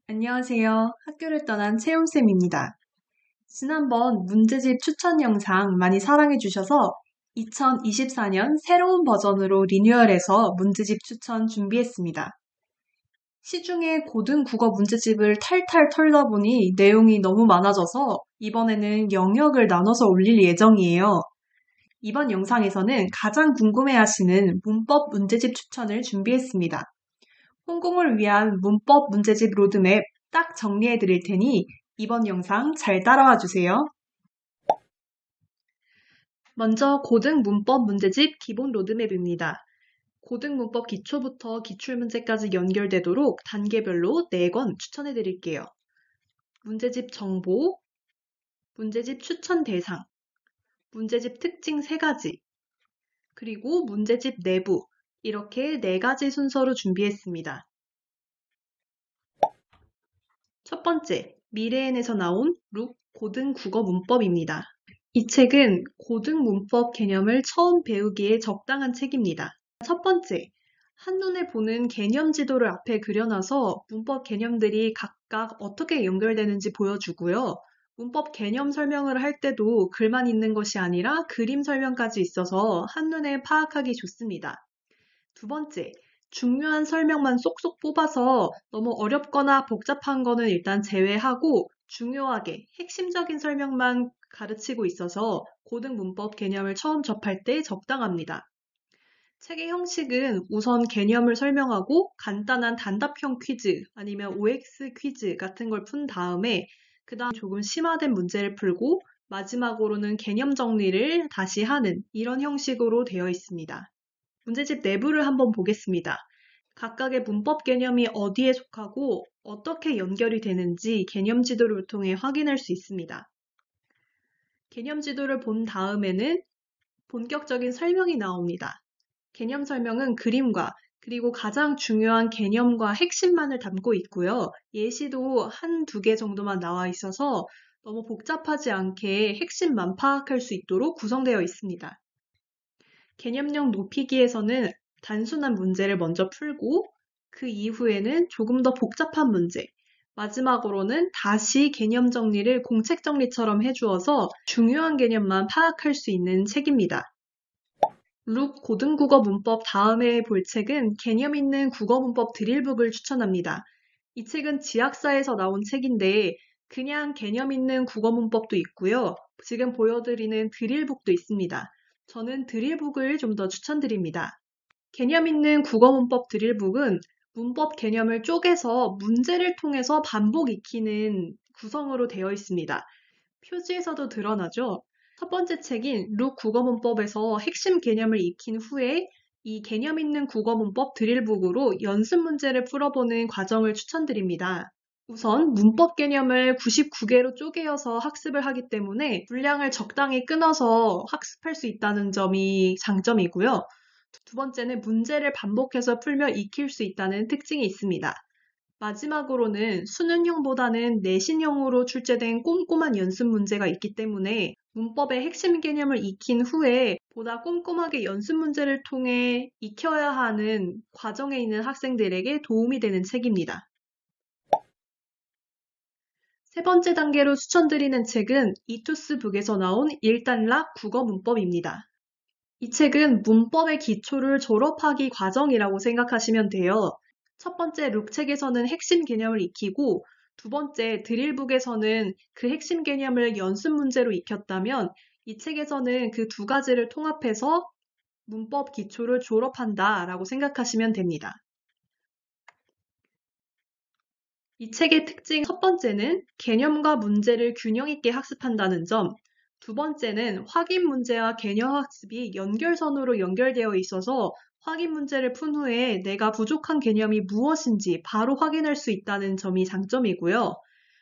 안녕하세요. 학교를 떠난 채용쌤입니다. 지난번 문제집 추천 영상 많이 사랑해주셔서 2024년 새로운 버전으로 리뉴얼해서 문제집 추천 준비했습니다. 시중에 고등국어 문제집을 탈탈 털다 보니 내용이 너무 많아져서 이번에는 영역을 나눠서 올릴 예정이에요. 이번 영상에서는 가장 궁금해하시는 문법 문제집 추천을 준비했습니다. 홍콩을 위한 문법 문제집 로드맵 딱 정리해 드릴 테니 이번 영상 잘 따라와 주세요. 먼저 고등 문법 문제집 기본 로드맵입니다. 고등 문법 기초부터 기출문제까지 연결되도록 단계별로 4권 추천해 드릴게요. 문제집 정보, 문제집 추천 대상, 문제집 특징 3가지, 그리고 문제집 내부, 이렇게 4가지 순서로 준비했습니다. 첫 번째, 미래엔에서 나온 룩 고등국어 문법입니다. 이 책은 고등문법 개념을 처음 배우기에 적당한 책입니다. 첫 번째, 한눈에 보는 개념 지도를 앞에 그려놔서 문법 개념들이 각각 어떻게 연결되는지 보여주고요. 문법 개념 설명을 할 때도 글만 있는 것이 아니라 그림 설명까지 있어서 한눈에 파악하기 좋습니다. 두 번째, 중요한 설명만 쏙쏙 뽑아서 너무 어렵거나 복잡한 거는 일단 제외하고 중요하게 핵심적인 설명만 가르치고 있어서 고등문법 개념을 처음 접할 때 적당합니다. 책의 형식은 우선 개념을 설명하고 간단한 단답형 퀴즈 아니면 OX 퀴즈 같은 걸 푼 다음에 그 다음 조금 심화된 문제를 풀고 마지막으로는 개념 정리를 다시 하는 이런 형식으로 되어 있습니다. 문제집 내부를 한번 보겠습니다. 각각의 문법 개념이 어디에 속하고 어떻게 연결이 되는지 개념 지도를 통해 확인할 수 있습니다. 개념 지도를 본 다음에는 본격적인 설명이 나옵니다. 개념 설명은 그림과 그리고 가장 중요한 개념과 핵심만을 담고 있고요. 예시도 1-2개 정도만 나와 있어서 너무 복잡하지 않게 핵심만 파악할 수 있도록 구성되어 있습니다. 개념력 높이기에서는 단순한 문제를 먼저 풀고 그 이후에는 조금 더 복잡한 문제, 마지막으로는 다시 개념 정리를 공책 정리처럼 해주어서 중요한 개념만 파악할 수 있는 책입니다. 룩 고등국어 문법 다음에 볼 책은 개념 있는 국어 문법 드릴북을 추천합니다. 이 책은 지학사에서 나온 책인데 그냥 개념 있는 국어 문법도 있고요. 지금 보여드리는 드릴북도 있습니다. 저는 드릴북을 좀 더 추천드립니다. 개념 있는 국어 문법 드릴북은 문법 개념을 쪼개서 문제를 통해서 반복 익히는 구성으로 되어 있습니다. 표지에서도 드러나죠? 첫 번째 책인 룩 국어문법에서 핵심 개념을 익힌 후에 이 개념 있는 국어문법 드릴북으로 연습 문제를 풀어보는 과정을 추천드립니다. 우선 문법 개념을 99개로 쪼개어서 학습을 하기 때문에 분량을 적당히 끊어서 학습할 수 있다는 점이 장점이고요. 두 번째는 문제를 반복해서 풀며 익힐 수 있다는 특징이 있습니다. 마지막으로는 수능형보다는 내신형으로 출제된 꼼꼼한 연습 문제가 있기 때문에 문법의 핵심 개념을 익힌 후에 보다 꼼꼼하게 연습 문제를 통해 익혀야 하는 과정에 있는 학생들에게 도움이 되는 책입니다. 세 번째 단계로 추천드리는 책은 이투스북에서 나온 1단락 국어 문법입니다. 이 책은 문법의 기초를 졸업하기 과정이라고 생각하시면 돼요. 첫 번째 룩책에서는 핵심 개념을 익히고 두 번째 드릴북에서는 그 핵심 개념을 연습 문제로 익혔다면 이 책에서는 그 2가지를 통합해서 문법 기초를 졸업한다라고 생각하시면 됩니다. 이 책의 특징 첫 번째는 개념과 문제를 균형 있게 학습한다는 점, 두 번째는 확인 문제와 개념 학습이 연결선으로 연결되어 있어서 확인 문제를 푼 후에 내가 부족한 개념이 무엇인지 바로 확인할 수 있다는 점이 장점이고요.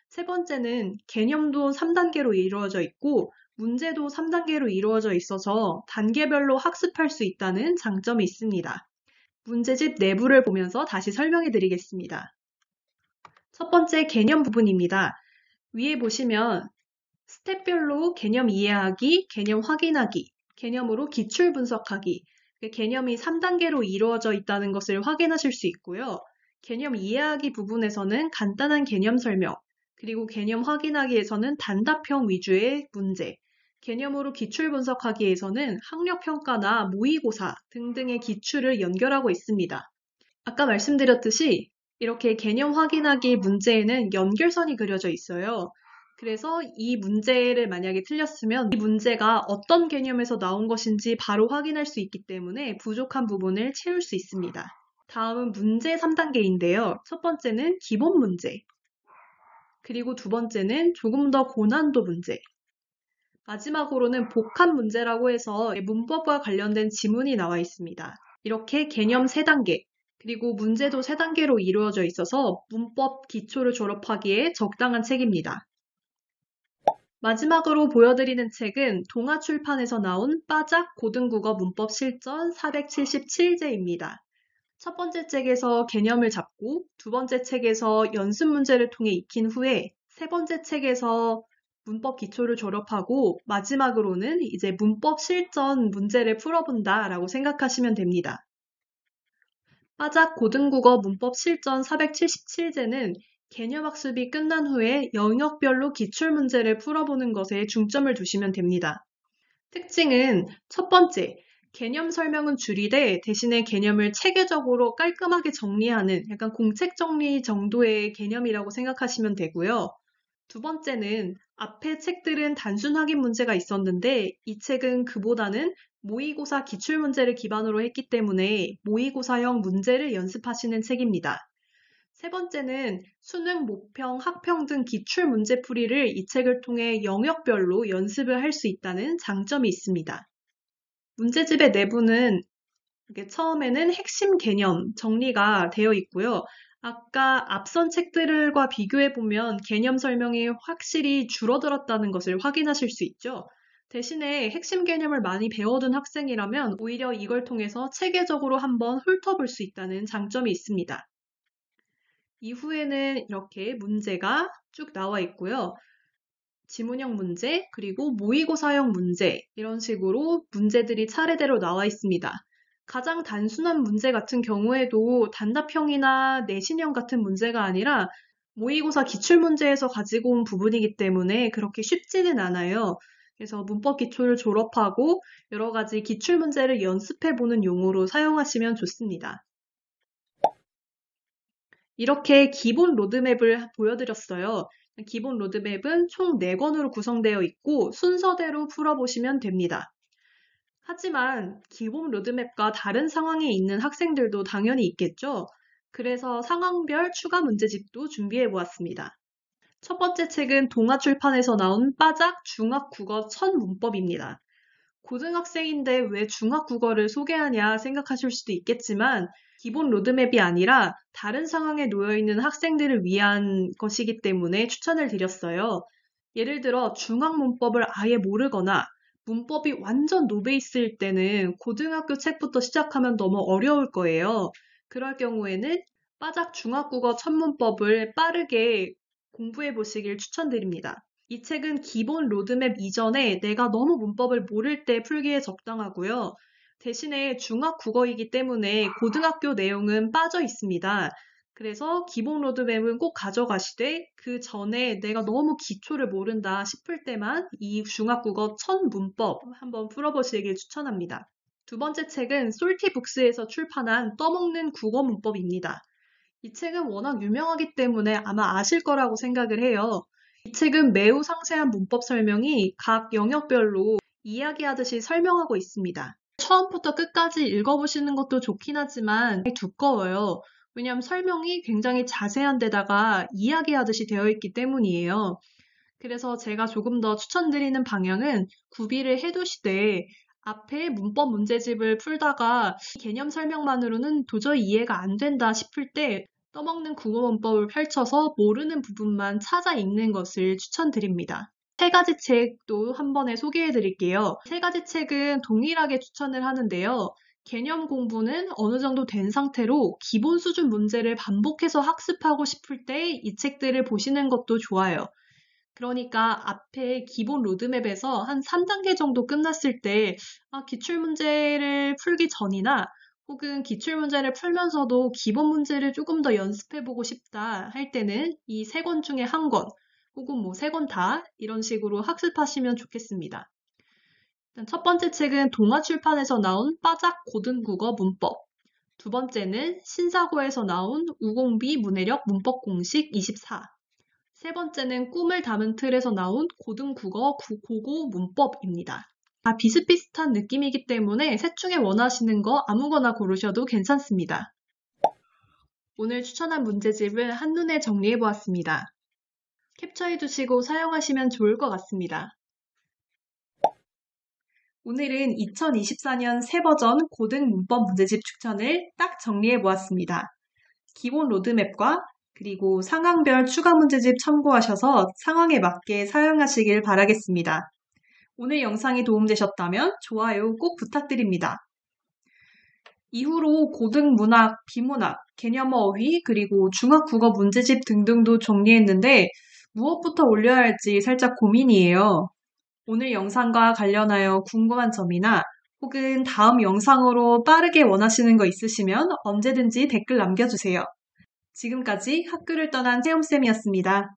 세 번째는 개념도 3단계로 이루어져 있고 문제도 3단계로 이루어져 있어서 단계별로 학습할 수 있다는 장점이 있습니다. 문제집 내부를 보면서 다시 설명해 드리겠습니다. 첫 번째 개념 부분입니다. 위에 보시면 스텝별로 개념 이해하기, 개념 확인하기, 개념으로 기출 분석하기, 개념이 3단계로 이루어져 있다는 것을 확인하실 수 있고요. 개념 이해하기 부분에서는 간단한 개념 설명, 그리고 개념 확인하기에서는 단답형 위주의 문제, 개념으로 기출 분석하기에서는 학력평가나 모의고사 등등의 기출을 연결하고 있습니다. 아까 말씀드렸듯이 이렇게 개념 확인하기 문제에는 연결선이 그려져 있어요. 그래서 이 문제를 만약에 틀렸으면 이 문제가 어떤 개념에서 나온 것인지 바로 확인할 수 있기 때문에 부족한 부분을 채울 수 있습니다. 다음은 문제 3단계인데요. 첫 번째는 기본 문제, 그리고 두 번째는 조금 더 고난도 문제, 마지막으로는 복합 문제라고 해서 문법과 관련된 지문이 나와 있습니다. 이렇게 개념 3단계, 그리고 문제도 3단계로 이루어져 있어서 문법 기초를 졸업하기에 적당한 책입니다. 마지막으로 보여드리는 책은 동아출판에서 나온 빠작 고등국어 문법 실전 477제입니다. 첫 번째 책에서 개념을 잡고 두 번째 책에서 연습 문제를 통해 익힌 후에 세 번째 책에서 문법 기초를 졸업하고 마지막으로는 이제 문법 실전 문제를 풀어본다라고 생각하시면 됩니다. 빠작 고등국어 문법 실전 477제는 개념학습이 끝난 후에 영역별로 기출문제를 풀어보는 것에 중점을 두시면 됩니다. 특징은 첫 번째, 개념 설명은 줄이되 대신에 개념을 체계적으로 깔끔하게 정리하는 약간 공책 정리 정도의 개념이라고 생각하시면 되고요. 두 번째는 앞의 책들은 단순 확인 문제가 있었는데 이 책은 그보다는 모의고사 기출문제를 기반으로 했기 때문에 모의고사형 문제를 연습하시는 책입니다. 세 번째는 수능, 모평, 학평 등 기출 문제풀이를 이 책을 통해 영역별로 연습을 할 수 있다는 장점이 있습니다. 문제집의 내부는 이렇게 처음에는 핵심 개념 정리가 되어 있고요. 아까 앞선 책들과 비교해보면 개념 설명이 확실히 줄어들었다는 것을 확인하실 수 있죠. 대신에 핵심 개념을 많이 배워둔 학생이라면 오히려 이걸 통해서 체계적으로 한번 훑어볼 수 있다는 장점이 있습니다. 이후에는 이렇게 문제가 쭉 나와 있고요. 지문형 문제, 그리고 모의고사형 문제, 이런 식으로 문제들이 차례대로 나와 있습니다. 가장 단순한 문제 같은 경우에도 단답형이나 내신형 같은 문제가 아니라 모의고사 기출문제에서 가지고 온 부분이기 때문에 그렇게 쉽지는 않아요. 그래서 문법 기초를 졸업하고 여러 가지 기출문제를 연습해보는 용어로 사용하시면 좋습니다. 이렇게 기본 로드맵을 보여드렸어요. 기본 로드맵은 총 4권으로 구성되어 있고 순서대로 풀어보시면 됩니다. 하지만 기본 로드맵과 다른 상황에 있는 학생들도 당연히 있겠죠? 그래서 상황별 추가 문제집도 준비해 보았습니다. 첫 번째 책은 동아출판에서 나온 빠작 중학국어 첫 문법입니다. 고등학생인데 왜 중학국어를 소개하냐 생각하실 수도 있겠지만 기본 로드맵이 아니라 다른 상황에 놓여있는 학생들을 위한 것이기 때문에 추천을 드렸어요. 예를 들어 중학 문법을 아예 모르거나 문법이 완전 노베이스일 때는 고등학교 책부터 시작하면 너무 어려울 거예요. 그럴 경우에는 빠작 중학국어 첫 문법을 빠르게 공부해 보시길 추천드립니다. 이 책은 기본 로드맵 이전에 내가 너무 문법을 모를 때 풀기에 적당하고요. 대신에 중학 국어이기 때문에 고등학교 내용은 빠져 있습니다. 그래서 기본 로드맵은 꼭 가져가시되 그 전에 내가 너무 기초를 모른다 싶을 때만 이 중학국어 첫 문법 한번 풀어보시길 추천합니다. 두 번째 책은 솔티북스에서 출판한 떠먹는 국어 문법입니다. 이 책은 워낙 유명하기 때문에 아마 아실 거라고 생각을 해요. 이 책은 매우 상세한 문법 설명이 각 영역별로 이야기하듯이 설명하고 있습니다. 처음부터 끝까지 읽어보시는 것도 좋긴 하지만 두꺼워요. 왜냐하면 설명이 굉장히 자세한 데다가 이야기하듯이 되어 있기 때문이에요. 그래서 제가 조금 더 추천드리는 방향은 구비를 해두시되 앞에 문법 문제집을 풀다가 개념 설명만으로는 도저히 이해가 안 된다 싶을 때 떠먹는 국어 문법을 펼쳐서 모르는 부분만 찾아 읽는 것을 추천드립니다. 세 가지 책도 한 번에 소개해 드릴게요. 세 가지 책은 동일하게 추천을 하는데요. 개념 공부는 어느 정도 된 상태로 기본 수준 문제를 반복해서 학습하고 싶을 때 이 책들을 보시는 것도 좋아요. 그러니까 앞에 기본 로드맵에서 한 3단계 정도 끝났을 때 기출문제를 풀기 전이나 혹은 기출문제를 풀면서도 기본 문제를 조금 더 연습해보고 싶다 할 때는 이 3권 중에 1권, 혹은 뭐 3권 다 이런 식으로 학습하시면 좋겠습니다. 일단 첫 번째 책은 동아출판에서 나온 빠작 고등국어 문법. 두 번째는 신사고에서 나온 우공비 문해력 문법 공식 24. 세 번째는 꿈을 담은 틀에서 나온 고등국어 고고 문법입니다. 비슷비슷한 느낌이기 때문에 셋 중에 원하시는 거 아무거나 고르셔도 괜찮습니다. 오늘 추천한 문제집을 한눈에 정리해보았습니다. 캡처해두시고 사용하시면 좋을 것 같습니다. 오늘은 2024년 새 버전 고등 문법 문제집 추천을 딱 정리해보았습니다. 기본 로드맵과 그리고 상황별 추가 문제집 참고하셔서 상황에 맞게 사용하시길 바라겠습니다. 오늘 영상이 도움되셨다면 좋아요 꼭 부탁드립니다. 이후로 고등문학, 비문학, 개념어 어휘, 그리고 중학국어 문제집 등등도 정리했는데 무엇부터 올려야 할지 살짝 고민이에요. 오늘 영상과 관련하여 궁금한 점이나 혹은 다음 영상으로 빠르게 원하시는 거 있으시면 언제든지 댓글 남겨주세요. 지금까지 학교를 떠난 채용쌤이었습니다.